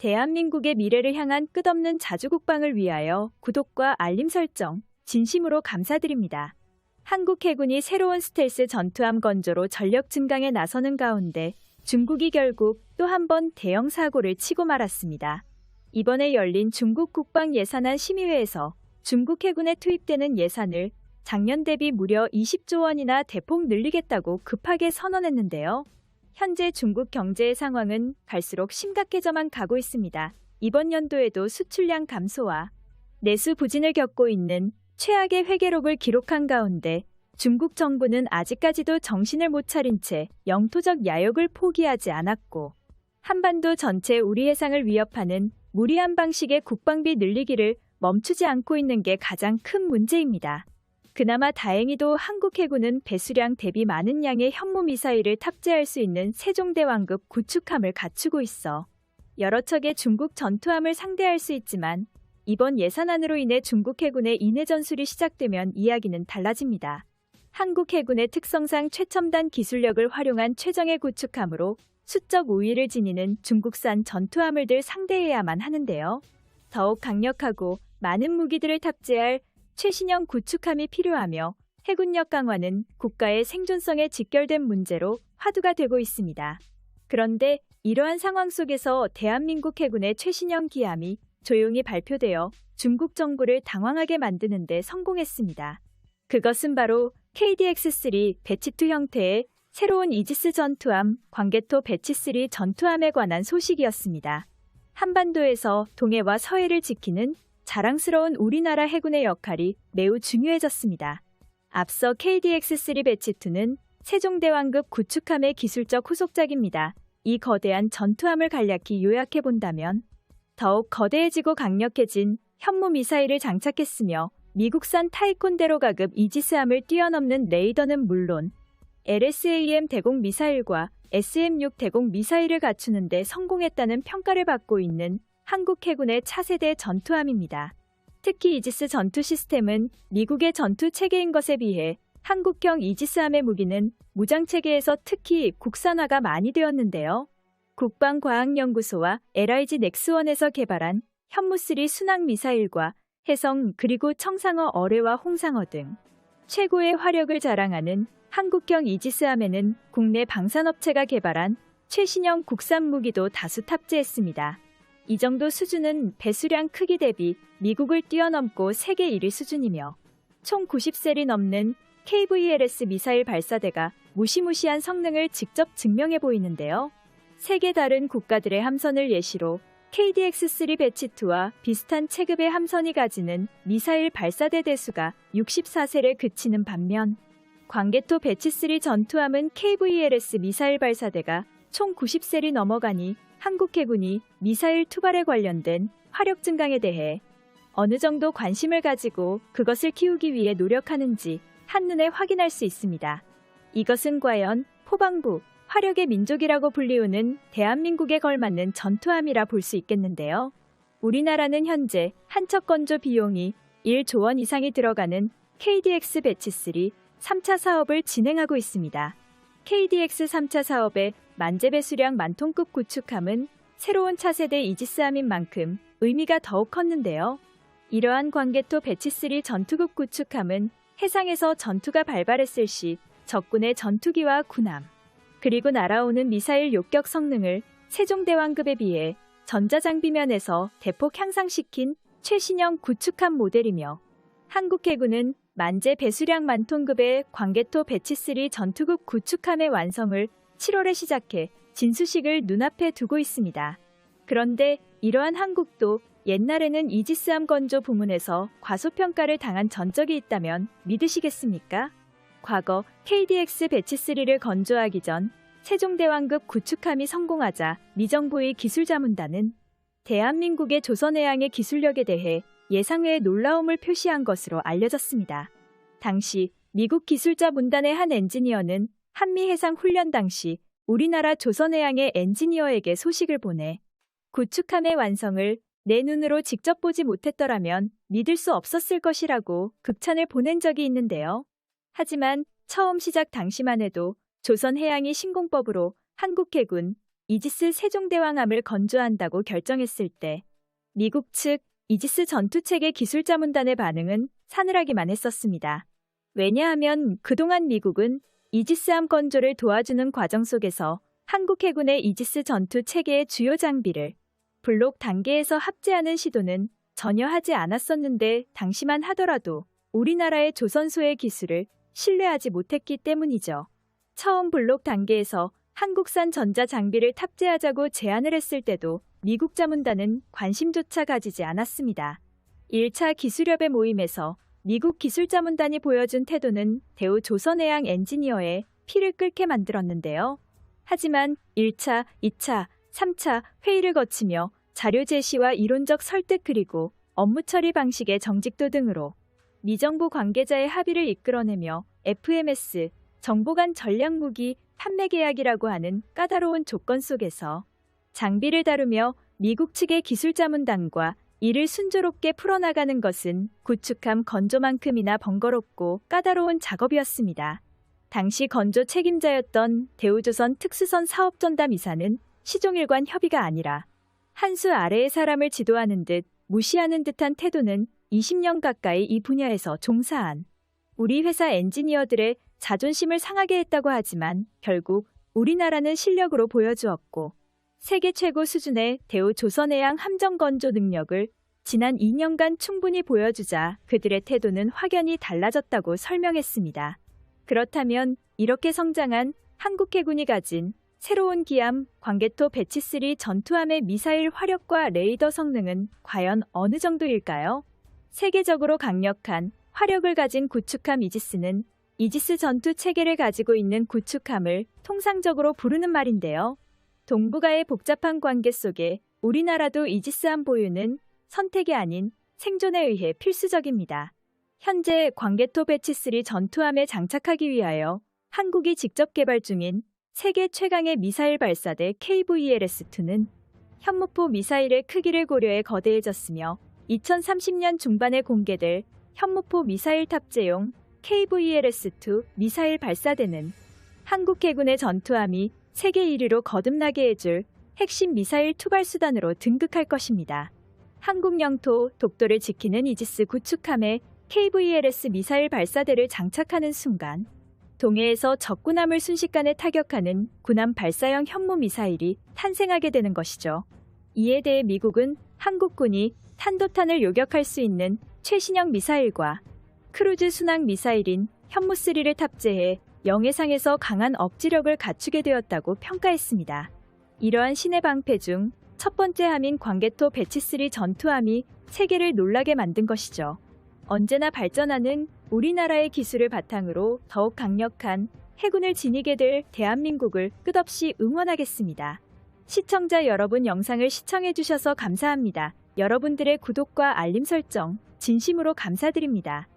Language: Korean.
대한민국의 미래를 향한 끝없는 자주국방을 위하여 구독과 알림 설정 진심으로 감사드립니다. 한국 해군이 새로운 스텔스 전투함 건조로 전력 증강에 나서는 가운데 중국이 결국 또 한 번 대형 사고를 치고 말았습니다. 이번에 열린 중국 국방 예산안 심의회에서 중국 해군에 투입되는 예산을 작년 대비 무려 20조 원이나 대폭 늘리겠다고 급하게 선언했는데요. 현재 중국 경제의 상황은 갈수록 심각해져만 가고 있습니다. 이번 연도에도 수출량 감소와 내수 부진을 겪고 있는 최악의 회계록을 기록한 가운데 중국 정부는 아직까지도 정신을 못 차린 채 영토적 야욕을 포기하지 않았고 한반도 전체 우리 해상을 위협하는 무리한 방식의 국방비 늘리기를 멈추지 않고 있는 게 가장 큰 문제입니다. 그나마 다행히도 한국 해군은 배수량 대비 많은 양의 현무미사일을 탑재할 수 있는 세종대왕급 구축함을 갖추고 있어 여러 척의 중국 전투함을 상대할 수 있지만 이번 예산안으로 인해 중국 해군의 인해 전술이 시작되면 이야기는 달라집니다. 한국 해군의 특성상 최첨단 기술력을 활용한 최정예 구축함으로 수적 우위를 지니는 중국산 전투함을 상대해야만 하는데요. 더욱 강력하고 많은 무기들을 탑재할 최신형 구축함이 필요하며 해군력 강화는 국가의 생존성에 직결된 문제로 화두가 되고 있습니다. 그런데 이러한 상황 속에서 대한민국 해군의 최신형 기함이 조용히 발표되어 중국 정부를 당황하게 만드는 데 성공했습니다. 그것은 바로 KDX-3 배치2 형태의 새로운 이지스 전투함 광개토 배치3 전투함에 관한 소식이었습니다. 한반도에서 동해와 서해를 지키는 자랑스러운 우리나라 해군의 역할이 매우 중요해졌습니다. 앞서 KDX-3 배치2는 세종대왕급 구축함의 기술적 후속작입니다. 이 거대한 전투함을 간략히 요약해본다면 더욱 거대해지고 강력해진 현무미사일을 장착했으며 미국산 타이콘데로가급 이지스함을 뛰어넘는 레이더는 물론 LSAM 대공 미사일과 SM-6 대공 미사일을 갖추는 데 성공했다는 평가를 받고 있는 한국 해군의 차세대 전투함입니다. 특히 이지스 전투 시스템은 미국의 전투 체계인 것에 비해 한국형 이지스함의 무기는 무장 체계에서 특히 국산화가 많이 되었는데요. 국방과학연구소와 LIG 넥스원에서 개발한 현무3 순항 미사일과 해성 그리고 청상어 어뢰와 홍상어 등 최고의 화력을 자랑하는 한국형 이지스함에는 국내 방산업체가 개발한 최신형 국산 무기도 다수 탑재했습니다. 이 정도 수준은 배수량 크기 대비 미국을 뛰어넘고 세계 1위 수준이며 총 90셀이 넘는 KVLS 미사일 발사대가 무시무시한 성능을 직접 증명해 보이는데요. 세계 다른 국가들의 함선을 예시로 KDX-3 배치2와 비슷한 체급의 함선이 가지는 미사일 발사대 대수가 64셀에 그치는 반면 광개토 배치3 전투함은 KVLS 미사일 발사대가 총 90셀이 넘어가니 한국 해군이 미사일 투발에 관련된 화력 증강에 대해 어느 정도 관심을 가지고 그것을 키우기 위해 노력하는지 한눈에 확인할 수 있습니다. 이것은 과연 포방부, 화력의 민족이라고 불리우는 대한민국에 걸맞는 전투함이라 볼 수 있겠는데요. 우리나라는 현재 한 척 건조 비용이 1조 원 이상이 들어가는 KDX 배치3 3차 사업을 진행하고 있습니다. KDX 3차 사업의 만재 배수량 만톤급 구축함은 새로운 차세대 이지스함인 만큼 의미가 더욱 컸는데요. 이러한 광개토 배치3 전투급 구축함은 해상에서 전투가 발발했을 시 적군의 전투기와 군함, 그리고 날아오는 미사일 요격 성능을 세종대왕급에 비해 전자장비면에서 대폭 향상시킨 최신형 구축함 모델이며 한국 해군은 만재 배수량 만톤급의 광개토 배치3 전투급 구축함의 완성을 7월에 시작해 진수식을 눈앞에 두고 있습니다. 그런데 이러한 한국도 옛날에는 이지스함 건조 부문에서 과소평가를 당한 전적이 있다면 믿으시겠습니까? 과거 KDX 배치3를 건조하기 전 세종대왕급 구축함이 성공하자 미정부의 기술자문단은 대한민국의 조선해양의 기술력에 대해 예상외의 놀라움을 표시한 것으로 알려졌습니다. 당시 미국 기술자 문단의 한 엔지니어는 한미해상 훈련 당시 우리나라 조선해양의 엔지니어에게 소식을 보내 구축함의 완성을 내 눈으로 직접 보지 못했더라면 믿을 수 없었을 것이라고 극찬을 보낸 적이 있는데요. 하지만 처음 시작 당시만 해도 조선해양이 신공법으로 한국 해군, 이지스 세종대왕함을 건조한다고 결정했을 때 미국 측 이지스 전투체계 기술자문단의 반응은 사늘하기만 했었습니다. 왜냐하면 그동안 미국은 이지스함 건조를 도와주는 과정 속에서 한국 해군의 이지스 전투 체계의 주요 장비를 블록 단계에서 합재하는 시도는 전혀 하지 않았었는데 당시만 하더라도 우리나라의 조선소의 기술을 신뢰하지 못했기 때문이죠. 처음 블록 단계에서 한국산 전자 장비를 탑재하자고 제안을 했을 때도 미국 자문단은 관심조차 가지지 않았습니다. 1차 기술협의 모임에서 미국 기술자문단이 보여준 태도는 대우 조선해양 엔지니어의 피를 끓게 만들었는데요. 하지만 1차, 2차, 3차 회의를 거치며 자료 제시와 이론적 설득 그리고 업무 처리 방식의 정직도 등으로 미정부 관계자의 합의를 이끌어내며 FMS, 정보간 전략무기 판매 계약이라고 하는 까다로운 조건 속에서 장비를 다루며 미국 측의 기술자문단과 이를 순조롭게 풀어나가는 것은 구축함 건조만큼이나 번거롭고 까다로운 작업이었습니다. 당시 건조 책임자였던 대우조선 특수선 사업전담 이사는 시종일관 협의가 아니라 한 수 아래의 사람을 지도하는 듯 무시하는 듯한 태도는 20년 가까이 이 분야에서 종사한 우리 회사 엔지니어들의 자존심을 상하게 했다고 하지만 결국 우리나라는 실력으로 보여주었고 세계 최고 수준의 대우 조선해양 함정 건조 능력을 지난 2년간 충분히 보여주자 그들의 태도는 확연히 달라졌다고 설명했습니다. 그렇다면 이렇게 성장한 한국 해군이 가진 새로운 기함 광개토 배치3 전투함의 미사일 화력과 레이더 성능은 과연 어느 정도일까요? 세계적으로 강력한 화력을 가진 구축함 이지스는 이지스 전투 체계를 가지고 있는 구축함을 통상적으로 부르는 말인데요. 동북아의 복잡한 관계 속에 우리나라도 이지스함 보유는 선택이 아닌 생존에 의해 필수적입니다. 현재 광개토 배치3 전투함에 장착하기 위하여 한국이 직접 개발 중인 세계 최강의 미사일 발사대 KVLS-2는 현무포 미사일의 크기를 고려해 거대해졌으며 2030년 중반에 공개될 현무포 미사일 탑재용 KVLS-2 미사일 발사대는 한국 해군의 전투함이 세계 1위로 거듭나게 해줄 핵심 미사일 투발 수단으로 등극할 것입니다. 한국 영토 독도를 지키는 이지스 구축함에 KVLS 미사일 발사대를 장착하는 순간 동해에서 적군함을 순식간에 타격하는 군함 발사형 현무 미사일이 탄생하게 되는 것이죠. 이에 대해 미국은 한국군이 탄도탄을 요격할 수 있는 최신형 미사일과 크루즈 순항 미사일인 현무3를 탑재해 영해상에서 강한 억지력을 갖추게 되었다고 평가했습니다. 이러한 신의 방패 중 첫 번째 함인 광개토 배치3 전투함이 세계를 놀라게 만든 것이죠. 언제나 발전하는 우리나라의 기술을 바탕으로 더욱 강력한 해군을 지니게 될 대한민국을 끝없이 응원하겠습니다. 시청자 여러분, 영상을 시청해주셔서 감사합니다. 여러분들의 구독과 알림 설정 진심으로 감사드립니다.